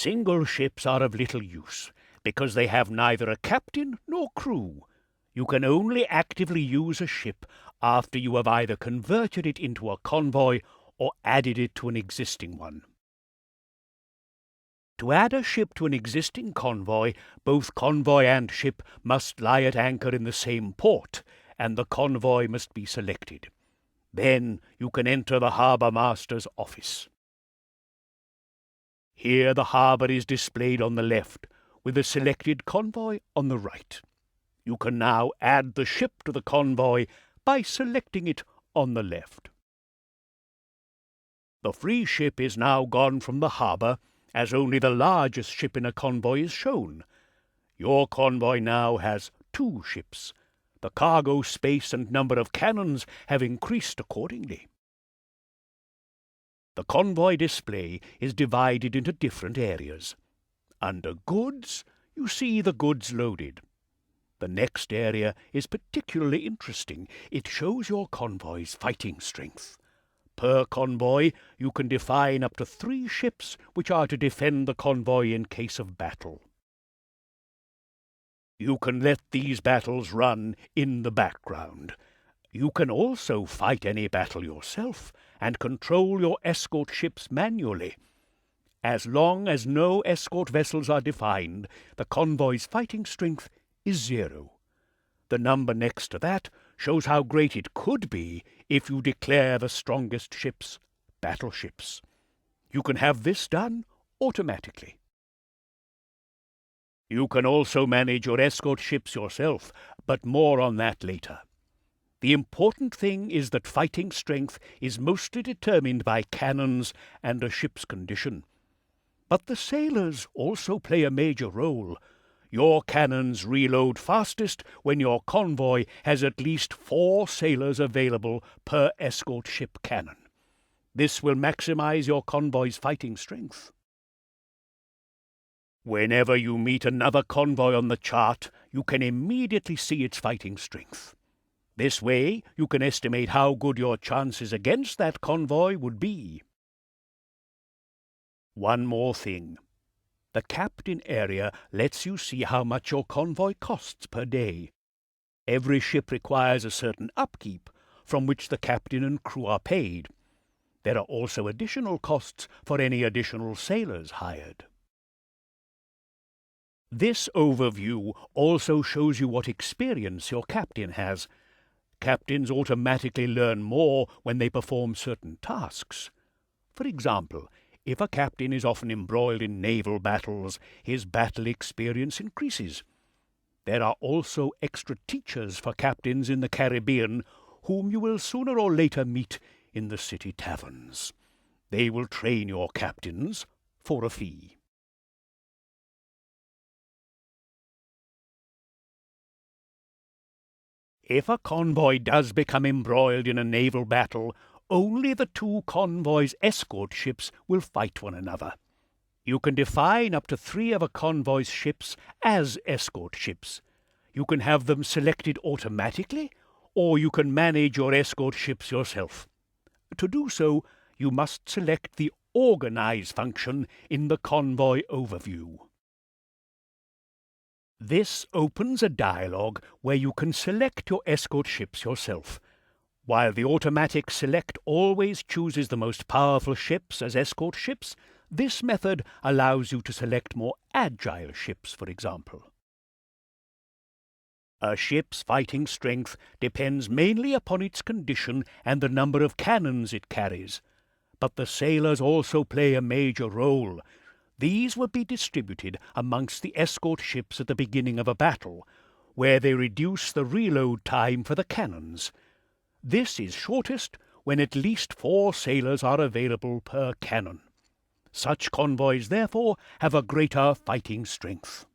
Single ships are of little use, because they have neither a captain nor crew. You can only actively use a ship after you have either converted it into a convoy or added it to an existing one. To add a ship to an existing convoy, both convoy and ship must lie at anchor in the same port, and the convoy must be selected. Then you can enter the harbour master's office. Here the harbour is displayed on the left, with the selected convoy on the right. You can now add the ship to the convoy by selecting it on the left. The free ship is now gone from the harbour, as only the largest ship in a convoy is shown. Your convoy now has 2 ships. The cargo space and number of cannons have increased accordingly. The convoy display is divided into different areas. Under Goods, you see the goods loaded. The next area is particularly interesting. It shows your convoy's fighting strength. Per convoy, you can define up to 3 ships which are to defend the convoy in case of battle. You can let these battles run in the background. You can also fight any battle yourself and control your escort ships manually. As long as no escort vessels are defined, the convoy's fighting strength is 0. The number next to that shows how great it could be if you declare the strongest ships battleships. You can have this done automatically. You can also manage your escort ships yourself, but more on that later. The important thing is that fighting strength is mostly determined by cannons and a ship's condition. But the sailors also play a major role. Your cannons reload fastest when your convoy has at least 4 sailors available per escort ship cannon. This will maximize your convoy's fighting strength. Whenever you meet another convoy on the chart, you can immediately see its fighting strength. This way, you can estimate how good your chances against that convoy would be. One more thing. The captain area lets you see how much your convoy costs per day. Every ship requires a certain upkeep, from which the captain and crew are paid. There are also additional costs for any additional sailors hired. This overview also shows you what experience your captain has. Captains automatically learn more when they perform certain tasks. For example, if a captain is often embroiled in naval battles, his battle experience increases. There are also extra teachers for captains in the Caribbean, whom you will sooner or later meet in the city taverns. They will train your captains for a fee. If a convoy does become embroiled in a naval battle, only the 2 convoys' escort ships will fight one another. You can define up to 3 of a convoy's ships as escort ships. You can have them selected automatically, or you can manage your escort ships yourself. To do so, you must select the Organize function in the convoy overview. This opens a dialog where you can select your escort ships yourself. While the automatic select always chooses the most powerful ships as escort ships, this method allows you to select more agile ships, for example. A ship's fighting strength depends mainly upon its condition and the number of cannons it carries. But the sailors also play a major role. These will be distributed amongst the escort ships at the beginning of a battle, where they reduce the reload time for the cannons. This is shortest when at least 4 sailors are available per cannon. Such convoys, therefore, have a greater fighting strength.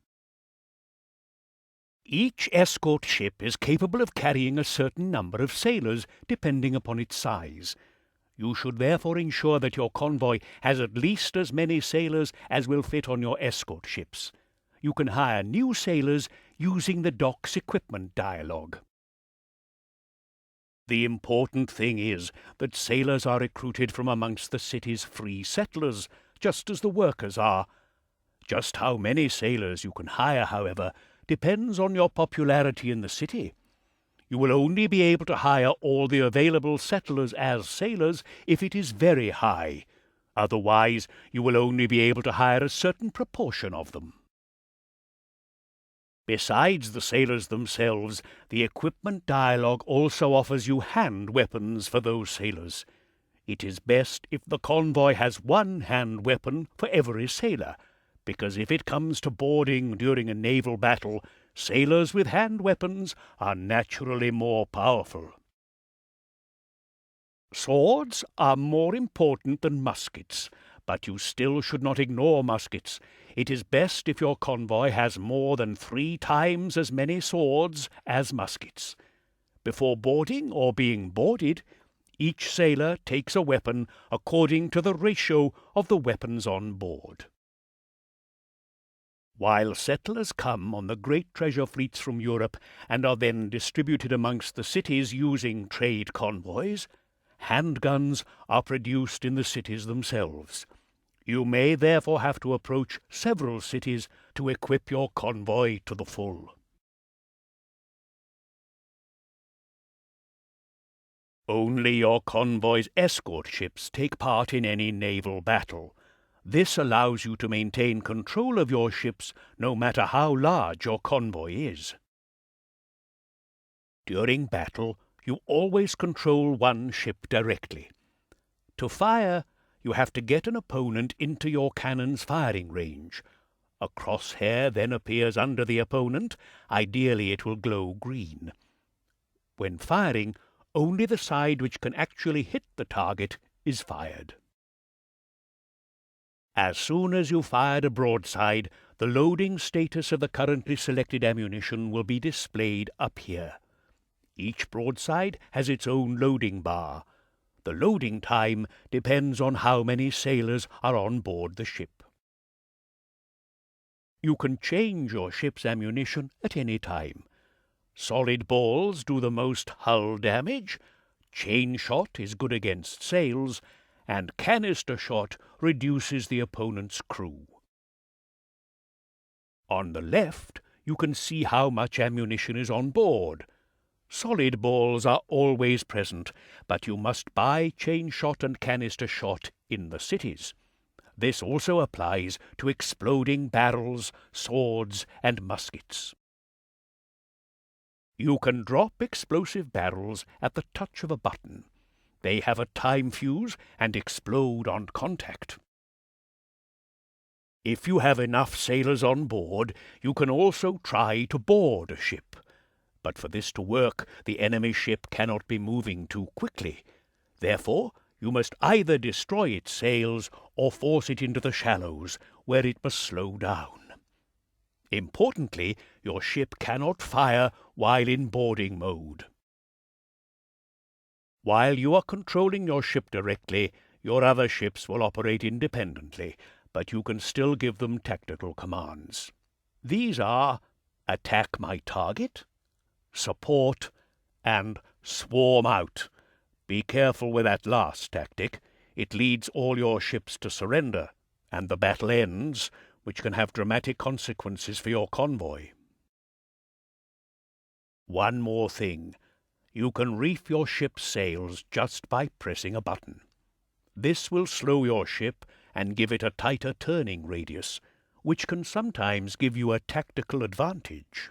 Each escort ship is capable of carrying a certain number of sailors, depending upon its size. You should therefore ensure that your convoy has at least as many sailors as will fit on your escort ships. You can hire new sailors using the Docks Equipment dialog. The important thing is that sailors are recruited from amongst the city's free settlers, just as the workers are. Just how many sailors you can hire, however, depends on your popularity in the city. You will only be able to hire all the available settlers as sailors if it is very high. Otherwise, you will only be able to hire a certain proportion of them. Besides the sailors themselves, the equipment dialogue also offers you hand weapons for those sailors. It is best if the convoy has one hand weapon for every sailor, because if it comes to boarding during a naval battle, sailors with hand weapons are naturally more powerful. Swords are more important than muskets, but you still should not ignore muskets. It is best if your convoy has more than 3 times as many swords as muskets. Before boarding or being boarded, each sailor takes a weapon according to the ratio of the weapons on board. While settlers come on the great treasure fleets from Europe and are then distributed amongst the cities using trade convoys, handguns are produced in the cities themselves. You may therefore have to approach several cities to equip your convoy to the full. Only your convoy's escort ships take part in any naval battle. This allows you to maintain control of your ships no matter how large your convoy is. During battle, you always control one ship directly. To fire, you have to get an opponent into your cannon's firing range. A crosshair then appears under the opponent. Ideally, it will glow green. When firing, only the side which can actually hit the target is fired. As soon as you fired a broadside, the loading status of the currently selected ammunition will be displayed up here. Each broadside has its own loading bar. The loading time depends on how many sailors are on board the ship. You can change your ship's ammunition at any time. Solid balls do the most hull damage, chain shot is good against sails, and canister shot reduces the opponent's crew. On the left, you can see how much ammunition is on board. Solid balls are always present, but you must buy chain shot and canister shot in the cities. This also applies to exploding barrels, swords, and muskets. You can drop explosive barrels at the touch of a button. They have a time fuse and explode on contact. If you have enough sailors on board, you can also try to board a ship. But for this to work, the enemy ship cannot be moving too quickly. Therefore, you must either destroy its sails or force it into the shallows, where it must slow down. Importantly, your ship cannot fire while in boarding mode. While you are controlling your ship directly, your other ships will operate independently, but you can still give them tactical commands. These are attack my target, support, and swarm out. Be careful with that last tactic. It leads all your ships to surrender, and the battle ends, which can have dramatic consequences for your convoy. One more thing. You can reef your ship's sails just by pressing a button. This will slow your ship and give it a tighter turning radius, which can sometimes give you a tactical advantage.